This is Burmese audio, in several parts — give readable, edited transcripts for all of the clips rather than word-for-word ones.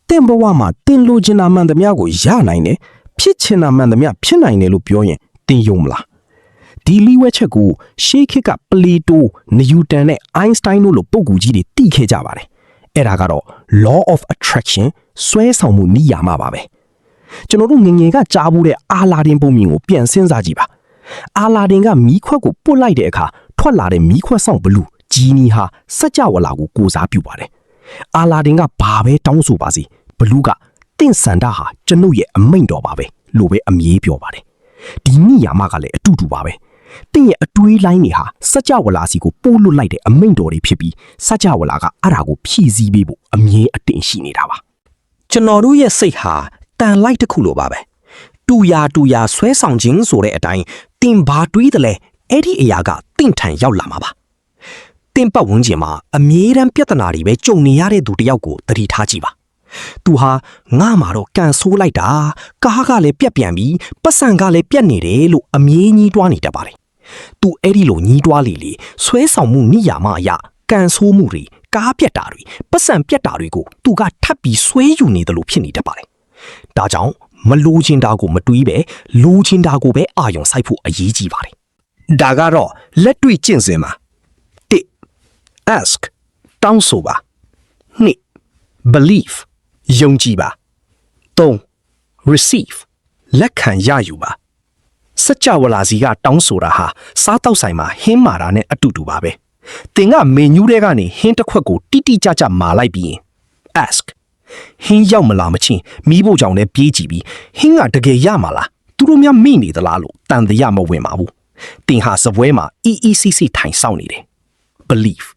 တင်ဘဝမှာတင်လိုချင်တာမှန်သမျှကိုရနိုင်တယ်ဖြစ်ချင်တာမှန်သမျှဖြစ်နိုင်တယ်လို့ပြောရင်တင်ယုံမလားဒီလီဝဲချက်ကိုရှေးခေတ်ကပလီတိုနယူတန်နဲ့အိုင်းစတိုင်းတို့လိုပုဂ္ဂိုလ်ကြီးတွေသိခဲ့ကြပါတယ်အဲ့ဒါကတော့ law of attraction ဆွဲဆောင်မှုနိယာမပါပဲကျွန်တော်တို့ငငယ်ကကြားဘူးတဲ့အာလာဒင်ပုံမြင်ကိုပြန်စဉ်းစားကြည့်ပါအာလာဒင်ကမီးခွက်ကိုပုတ်လိုက်တဲ့အခါထွက်လာတဲ့မီးခွက်ဆောင်ဘလူးဂျီနီဟာစัจ java လာကိုကိုစားပြုပါတယ်အာလာဒင်ကဘာပဲတောင်းဆိုပါစီဘလူးကတင့်စန္ဒဟာကျွန်ုပ်ရဲ့အမိန့်တော်ပါပဲလို့ပဲအမြဲပြောပါတယ်ဒီနိယာမကလည်းအတူတူပါပဲတင့်ရဲ့အတွေးလိုင်းတွေဟာစัจ java လာစီကိုပို့လွတ်လိုက်တဲ့အမိန့်တော်တွေဖြစ်ပြီးစัจ java လာကအဲ့ဒါကိုဖြည့်ဆည်းပေးဖို့အမြဲအတင်ရှိနေတာပါကျွန်တော်တို့ရဲ့စိတ်ဟာတန်လိုက်တစ်ခုလိုပါပဲတူရာဆွဲဆောင်ခြင်းဆိုတဲ့အတိုင်းတင်ဘာတွေးတယ်လဲအဲ့ဒီအရာကတင့်ထန်ရောက်လာမှာပါတင်ပတ်ဝန်းကျင်မှာအမြဲတမ်းပြဿနာတွေပဲကြုံနေရတဲ့သူတယောက်ကိုသတိထားကြည့်ပါသူဟာငါမှာတော့ကန်ဆိုးလိုက်တာကားကလည်းပြက်ပြန်ပြီးပတ်စံကလည်းပြက်နေတယ်လို့အမြဲညှိတွားနေတတ်ပါတယ်သူအဲ့ဒီလိုညှိတွားလေဆွဲဆောင်မှုနိယာမအရာကန်ဆိုးမှုတွေကားပြက်တာတွေပတ်စံပြက်တာတွေကိုသူကထပ်ပြီးဆွဲယူနေတယ်လို့ဖြစ်နေတတ်ပါတယ်ဒါကြောင့်မလိုချင်တာကိုမတွေးပဲလိုချင်တာကိုပဲအာရုံစိုက်ဖို့အရေးကြီးပါတယ်ဒါကတော့လက်တွေ့ကျင့်စဉ်မှာ ask တောင်းဆိုပါ believe ယုံကြည်ပါ receive လက်ခံရယူပါစัจ java လာစီကတောင်းဆိုတာဟာစားတောက်ဆိုင်မှာဟင်းမာတာနဲ့အတူတူပါပဲတင်ကမေနူးတွေကနေဟင်းတစ်ခွက်ကိုတိတိကျကျမာလိုက်ပြီးရင် ask ဟင်းရောက်မလားမချင်းမီးဖို့ကြောင့်လည်းပြေးကြည့်ပြီးဟင်းကတကယ်ရမှာလားသူတို့များမိနေသလားလို့တန်တရားမဝင်ပါဘူးတင်ဟာစပွဲမှာ EECC ထိုင်ဆောင်နေတယ် believe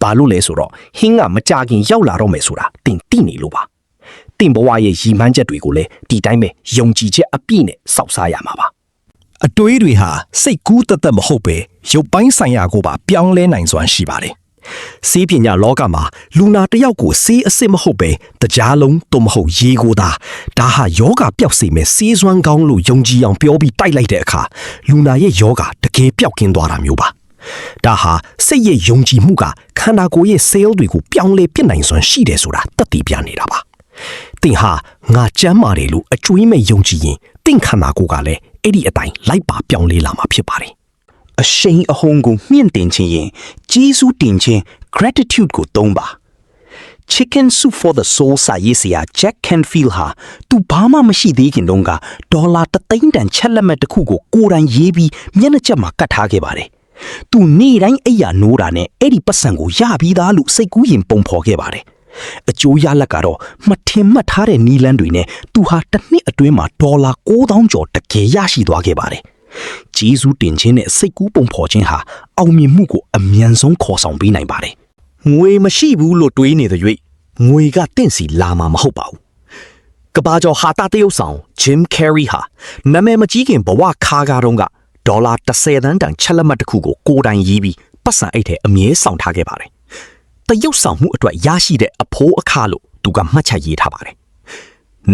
ဘာလို့လဲဆိုတော့ဟင်းကမကြခင်ရောက်လာတော့မယ်ဆိုတာတင်သိနေလို့ပါတင်ဘဝရဲ့ရည်မှန်းချက်တွေကိုလည်းဒီတိုင်းပဲယုံကြည်ချက်အပြည့်နဲ့စောင့်စားရမှာပါအတွေးတွေဟာစိတ်ကူးတသက်မဟုတ်ပဲရုပ်ပိုင်းဆိုင်ရာကိုပါပြောင်းလဲနိုင်စွမ်းရှိပါတယ်ဆေးပညာလောကမှာလူနာတယောက်ကိုဆေးအစစ်မဟုတ်ပဲတကြားလုံးသို့မဟုတ်ရေကိုသာဒါဟာယောဂပျောက်စေမယ်ဆေးစွမ်းကောင်းလို့ယုံကြည်အောင်ပြောပြီးတိုက်လိုက်တဲ့အခါလူနာရဲ့ယောဂတကယ်ပျောက်ကင်းသွားတာမျိုးပါဒါဟာစိတ်ရဲ့ယုံကြည်မှုကခန္ဓာကိုယ်ရဲ့ cell တွေကိုပြောင်းလဲပြစ်နိုင်စွမ်းရှိတယ်ဆိုတာသက်သေပြနေတာပါတင်ဟာငါကျမ်းမာတယ်လို့အကျွေးမဲ့ယုံကြည်ရင်တင့်ခန္ဓာကိုယ်ကလည်းအဲ့ဒီအတိုင်းလိုက်ပါပြောင်းလဲလာမှာဖြစ်ပါတယ်အရှိန်အဟုန်ကိုမြင့်တင်ခြင်းရင်ကျေးဇူးတင်ခြင်း gratitude ကိုသုံးပါ Chicken Soup for the Soul စာရေးဆရာ Jack Canfield ဟာသူဘာမှမရှိသေးခင်တုန်းကဒေါ်လာ300,000 တန်ချက်လက်မှတ်တစ်ခုကိုကိုယ်တိုင်ရေးပြီးမျက်နှာချက်မှာကတ်ထားခဲ့ပါတယ်သူနေ့တိုင်းအိယာနိုးတာနဲ့အဲ့ဒီပတ်စံကိုရပြီးသားလို့စိတ်ကူးရင်ပုံဖော်ခဲ့ပါတယ်အကျိုးရလဒ်ကတော့မထင်မှတ်ထားတဲ့နီလန်းတွေနဲ့သူဟာတစ်နှစ်အတွင်းမှာဒေါ်လာ9,000 ကျော်တကယ်ရရှိသွားခဲ့ပါတယ်ဂျေဇူးတင်ခြင်းနဲ့စိတ်ကူးပုံဖော်ခြင်းဟာအောင်မြင်မှုကိုအမြန်ဆုံးခေါ်ဆောင်ပေးနိုင်ပါတယ်ငွေမရှိဘူးလို့တွေးနေတဲ့၍ငွေကတင့်စီလာမှာမဟုတ်ပါဘူးကဘာကျော်ဟာတာတရုတ်ဆောင် Jim Carrey ဟာနာမည်မကြီးခင်ဘဝခါကားတုန်းကဒေါ်လာ10 သန်းတန်ချက်လက်မှတ်တစ်ခုကိုကိုယ်တိုင်ရေးပြီးပတ်စံအိတ်ထဲအမြဲဆောင်ထားခဲ့ပါတယ်တရုတ်ဆောင်မှုအတွက်ရရှိတဲ့အဖိုးအခလို့သူကမှတ်ချက်ရေးထားပါတယ်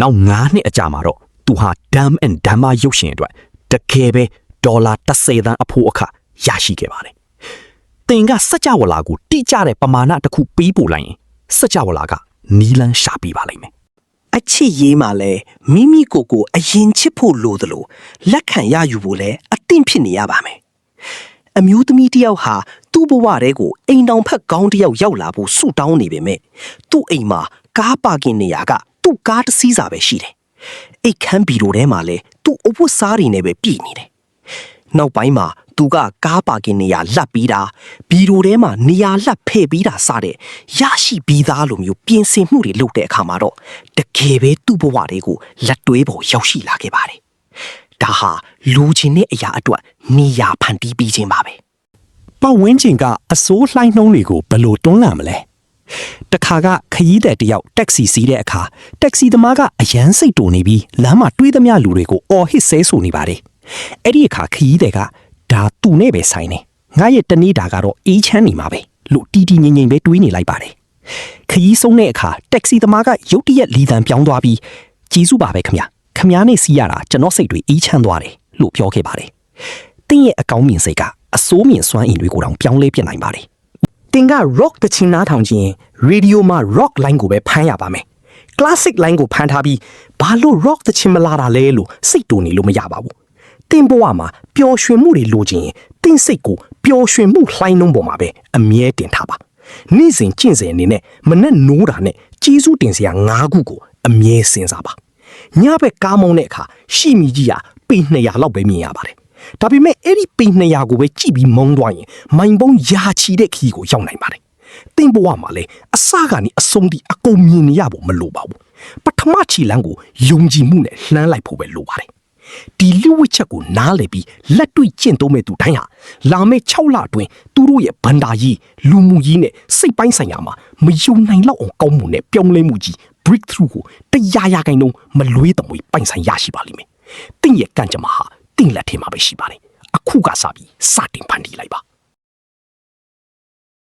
နောက်9 နှစ်အကြာမှာတော့သူဟာ Dumb and Dumber ရုပ်ရှင်အတွက်တကယ်ပဲဒေါ်လာ10 သန်းအဖိုးအခရရှိခဲ့ပါတယ်တင်ကစัจ java လာကိုတိကျတဲ့ပမာဏတစ်ခုပေးပို့လိုက်ရင်စัจ java လာကနီလန်းရှာပေးပါလိမ့်မယ်အချစ်ရေးမှာလဲမိမိကိုအရင်ချစ်ဖို့လိုသလိုလက်ခံရယူဖို့လဲအသင့်ဖြစ်နေရပါမယ်အမျိုးသမီးတယောက်ဟာသူ့ဘဝထဲကိုအိမ်တောင်ဖက်ကောင်းတယောက်ရောက်လာဖို့ဆုတောင်းနေပေမဲ့သူ့အိမ်မှာကားပါကင်နေရာကသူ့ကားတစ်စီးစာပဲရှိတယ်အိတ်ခမ်းဘီရိုထဲမှာလဲသူ့အဝတ်စားတွေနဲ့ပဲပြည့်နေတယ်နောက်ပိုင်းမှာသူကကားပါကင်နေရာလတ်ပြီးတာဘီရိုထဲမှာနေရာလတ်ဖဲ့ပြီးတာစတဲ့ရရှိပြီးသားလိုမျိုးပြင်ဆင်မှုတွေလုပ်တဲ့အခါမှာတော့တကယ်ပဲသူ့ဘဝတွေကိုလက်တွဲပေါ်ရောက်ရှိလာခဲ့ပါတယ်ဒါဟာလူချင်းတဲ့အရာအတွက်နေရာဖန်တီးပြီးခြင်းပါပဲပတ်ဝန်းကျင်ကအစိုးလှိုင်းနှုံးတွေကိုဘယ်လိုတွန်းလှန်မလဲတခါကခရီးသည်တယောက်တက်ဆီစီးတဲ့အခါတက်ဆီသမားကအရန်စိတ်တူနေပြီးလမ်းမှာတွေးသမျှလူတွေကိုအော်ဟစ်ဆဲဆိုနေပါတယ်အဲ့ဒီအခါခရီးသည်ကဒါသူ့နဲ့ပဲဆိုင်နေငါရဲ့တနေ့တာကတော့အေးချမ်းနေမှာပဲလို့တီတီငိမ့်ငိမ့်ပဲတွေးနေလိုက်ပါတယ်ခရီးဆုံးတဲ့အခါတက်ဆီသမားကရုတ်တရက်လီတန်ပြောင်းသွားပြီးကျေးဇူးပါပဲခင်ဗျားနဲ့စီးရတာကျွန်တော်စိတ်တွေအေးချမ်းသွားတယ်လို့ပြောခဲ့ပါတယ်တင်းရဲ့အကောင်းမြင်စိတ်ကအစိုးမြင်စွမ်းအင်တွေကိုတောင်ပြောင်းလဲပြနိုင်ပါတယ်တင်က rock တချင်နားထောင်ခြင်းရေဒီယိုမှာ rock line ကိုပဲဖမ်းရပါမယ် classic line ကိုဖန်ထားပြီးဘာလို့ rock သချင်းမလာတာလဲလို့စိတ်တူနေလို့မရပါဘူးတင်ဘဝမှာပျော်ရွှင်မှုတွေလိုချင်ရင်တင်စိတ်ကိုပျော်ရွှင်မှုလှိုင်းနှုံးပေါ်မှာပဲအမြဲတင်ထားပါနေ့စဉ်ကျင့်စဉ်အနေနဲ့မနဲ့နိုးတာနဲ့ကျေးဇူးတင်စရာ၅ခုကိုအမြဲစဉ်းစားပါညဘက်ကားမောင်းတဲ့အခါရှိမိကြီးဟာပေ200လောက်ပဲမြင်ရပါတယ်ဒါပေမဲ့အဲ့ဒီပေ200ကိုပဲကြည့်ပြီးမုန်းသွားရင်မိုင်ပုံးရာချီတဲ့ခီးကိုရောက်နိုင်ပါတယ်တင်ဘဝမှာလည်းအစကနေအဆုံးထိအကုန်မြင်နေရဖို့မလိုပါဘူးပထမခြေလမ်းကိုယုံကြည်မှုနဲ့လှမ်းလိုက်ဖို့ပဲလိုပါတယ်ဒီလူဝိချက်ကိုနားလည်ပြီးလက်တွေ့ကျင့်သုံးမဲ့သူတိုင်းဟာလာမယ့်6လအတွင်းသူတို့ရဲ့ဗန္ဒာကြီးလူမှုကြီးနဲ့စိတ်ပိုင်းဆိုင်ရာမှာမယုံနိုင်လောက်အောင်ကောင်းမှုနဲ့ပြောင်းလဲမှုကြီး breakthrough ကို100%မလွေးတမွေပိုင်ဆိုင်ရရှိပါလိမ့်မယ်။တင့်ရဲ့ကံကြမ္မာဟာတင့်လက်ထဲမှာပဲရှိပါတယ်။အခုကစပြီးစတင်ဖန်တီးလိုက်ပါ။